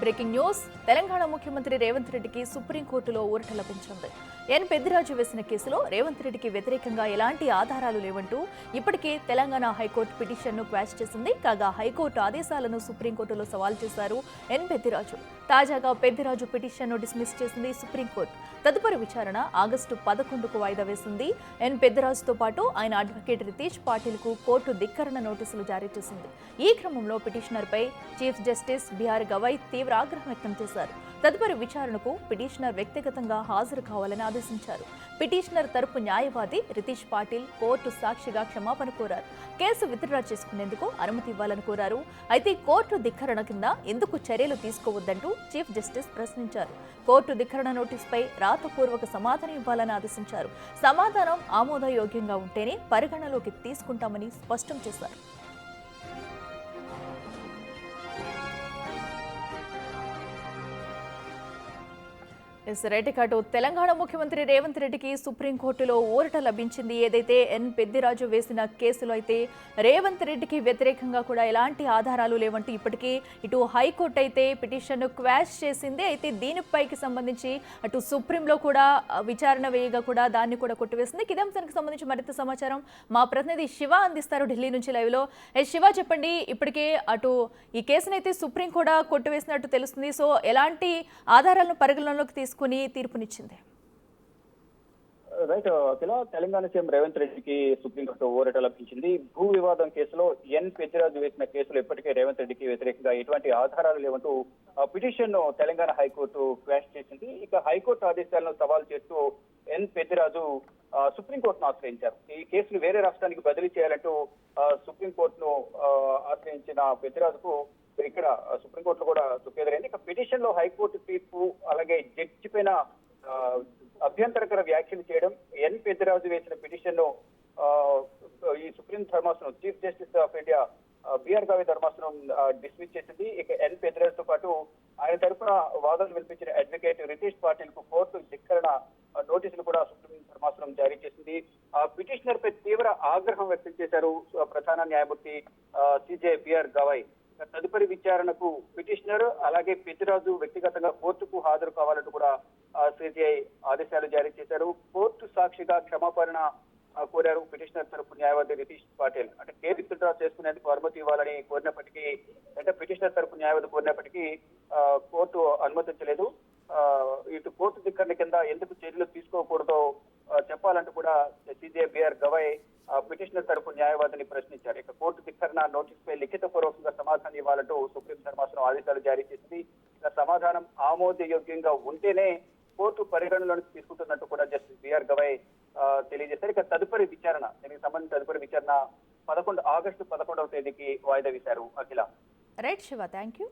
Breaking news Telangana ముఖ్యమంత్రి రేవంత్ రెడ్డికి సుప్రీంకోర్టులో ఊరట లభించింది. ఎన్ పెద్దిరాజు వేసిన కేసులో రేవంత్ రెడ్డికి వ్యతిరేకంగా ఎలాంటి ఆధారాలు లేవంటూ ఇప్పటికే తెలంగాణ హైకోర్టు పిటిషన్ను క్వాష్ చేసింది. కాగా హైకోర్టు ఆదేశాలను సుప్రీంకోర్టులో సవాల్ చేశారు ఎన్ పెద్దిరాజు. తాజాగా పెద్దిరాజు పిటిషన్ను డిస్మిస్ చేసింది సుప్రీంకోర్టు. తదుపరి విచారణ ఆగస్టు 11కు వాయిదా వేసింది. ఎన్ పెద్దిరాజుతో పాటు ఆయన అడ్వకేట్ రితీష్ పాటిల్కు కోర్టు ధిక్కరణ నోటీసులు జారీ చేసింది. ఈ క్రమంలో పిటిషనర్పై చీఫ్ జస్టిస్ బిఆర్ గవై తీవ్ర ఆగ్రహం వ్యక్తం చేశారు. తదుపరి విచారణకు పిటిషనర్ వ్యక్తిగతంగా హాజరు కావాలని ఆదేశించారు. పిటిషనర్ తరపు న్యాయవాది రితీష్ పాటిల్ కోర్టు సాక్షిగా క్షమాపణ కోరారు. కేసు విత్డ్రా చేసుకునేందుకు అనుమతి ఇవ్వాలని కోరారు. అయితే కోర్టు ధిక్కరణ కింద ఎందుకు చర్యలు తీసుకోవద్దంటూ చీఫ్ జస్టిస్ ప్రశ్నించారు. కోర్టు ధిక్కరణ నోటీసుపై రాతపూర్వక సమాధానం ఇవ్వాలని ఆదేశించారు. సమాధానం ఆమోదయోగ్యంగా ఉంటేనే పరిగణలోకి తీసుకుంటామని స్పష్టం చేశారు. రైట్ తెలంగాణ ముఖ్యమంత్రి రేవంత్ రెడ్డికి సుప్రీంకోర్టులో ఊరట లభించింది. ఏదైతే ఎన్ పెద్దిరాజు వేసిన కేసులో అయితే రేవంత్ రెడ్డికి వ్యతిరేకంగా కూడా ఎలాంటి ఆధారాలు లేవంటూ ఇప్పటికీ ఇటు హైకోర్టు అయితే పిటిషన్ను క్వాష్ చేసింది. అయితే దీనిపైకి సంబంధించి అటు సుప్రీంలో కూడా విచారణ వేయగా కూడా దాన్ని కూడా కొట్టివేసింది. ఇదే అంశానికి సంబంధించి మరింత సమాచారం మా ప్రతినిధి శివ అందిస్తారు ఢిల్లీ నుంచి లైవ్లో. శివ చెప్పండి, ఇప్పటికే అటు ఈ కేసునైతే సుప్రీం కూడా కొట్టివేసినట్టు తెలుస్తుంది. సో ఎలాంటి ఆధారాలను పరిగణనలోకి తీసుకుని తీర్పునిచ్చింది? రైట్ అఖిల, తెలంగాణ సీఎం రేవంత్ రెడ్డికి సుప్రీంకోర్టు ఊరట లభించింది. భూ వివాదం కేసులో ఎన్ పెద్దిరాజు వేసిన కేసులో ఇప్పటికే రేవంత్ రెడ్డికి వ్యతిరేకంగా ఎటువంటి ఆధారాలు లేవంటూ పిటిషన్ ను తెలంగాణ హైకోర్టు క్వాష్ చేసింది. ఇక హైకోర్టు ఆదేశాలను సవాల్ చేస్తూ ఎన్ పెద్దిరాజు సుప్రీంకోర్టును ఆశ్రయించారు. ఈ కేసును వేరే రాష్ట్రానికి బదిలీ చేయాలంటూ సుప్రీంకోర్టును ఆశ్రయించిన పెద్దిరాజుకు ఇక్కడ సుప్రీంకోర్టులో కూడా దుఃఖెదురైంది. ఇక పిటిషన్ లో హైకోర్టు తీర్పు అలాగే జడ్జి పైన అభ్యంతరకర వ్యాఖ్యలు చేయడం, ఎన్ పెద్దిరాజు వేసిన పిటిషన్ ను ఈ సుప్రీం ధర్మాసనం chief justice of India B R Gavai ధర్మాసనం డిస్మిస్ చేసింది. ఇక ఎన్ పెద్దిరాజుతో పాటు ఆయన తరఫున వాదనలు వినిపించిన అడ్వకేట్ రితీష్ పాటిల్ కు కోర్టు ధిక్కరణ నోటీసులు కూడా సుప్రీం ధర్మాసనం జారీ చేసింది. ఆ పిటిషనర్ పై తీవ్ర ఆగ్రహం వ్యక్తం చేశారు ప్రధాన న్యాయమూర్తి సిజే బిఆర్ గవై. తదుపరి విచారణకు పిటిషనర్ అలాగే పెద్దిరాజు వ్యక్తిగతంగా కోర్టుకు హాజరు కావాలంటూ కూడా సిజేఐ ఆదేశాలు జారీ చేశారు. కోర్టు సాక్షిగా క్షమాపణ కోరారు పిటిషనర్ తరపు న్యాయవాది రితీష్ పాటిల్. అంటే కేసు విత్డ్రా చేసుకునేందుకు అనుమతి ఇవ్వాలని కోరినప్పటికీ, అంటే పిటిషనర్ తరపు న్యాయవాది కోరినప్పటికీ కోర్టు అనుమతించలేదు. ఇటు కోర్టు ధిక్కరణ కింద ఎందుకు చర్యలు తీసుకోకూడదో చెప్పాలంటూ కూడా సిజే బిఆర్ గవై పిటిషనర్ తరపు న్యాయవాదిని ప్రశ్నించారు. ఇక కోర్టు ధిక్కరణ నోటీస్ పై లిఖిత పూర్వకంగా సమాధానం ఇవ్వాలంటూ సుప్రీం ధర్మాసనం ఆదేశాలు జారీ చేసింది. ఇక సమాధానం ఆమోదయోగ్యంగా ఉంటేనే కోర్టు పరిగణలోకి తీసుకుంటున్నట్టు కూడా జస్టిస్ బిఆర్ గవై తెలియజేశారు. ఇక తదుపరి విచారణ, దీనికి సంబంధించి తదుపరి విచారణ ఆగస్టు 11వ తేదీకి వాయిదా వేశారు. Akhila. Right Shiva, thank you.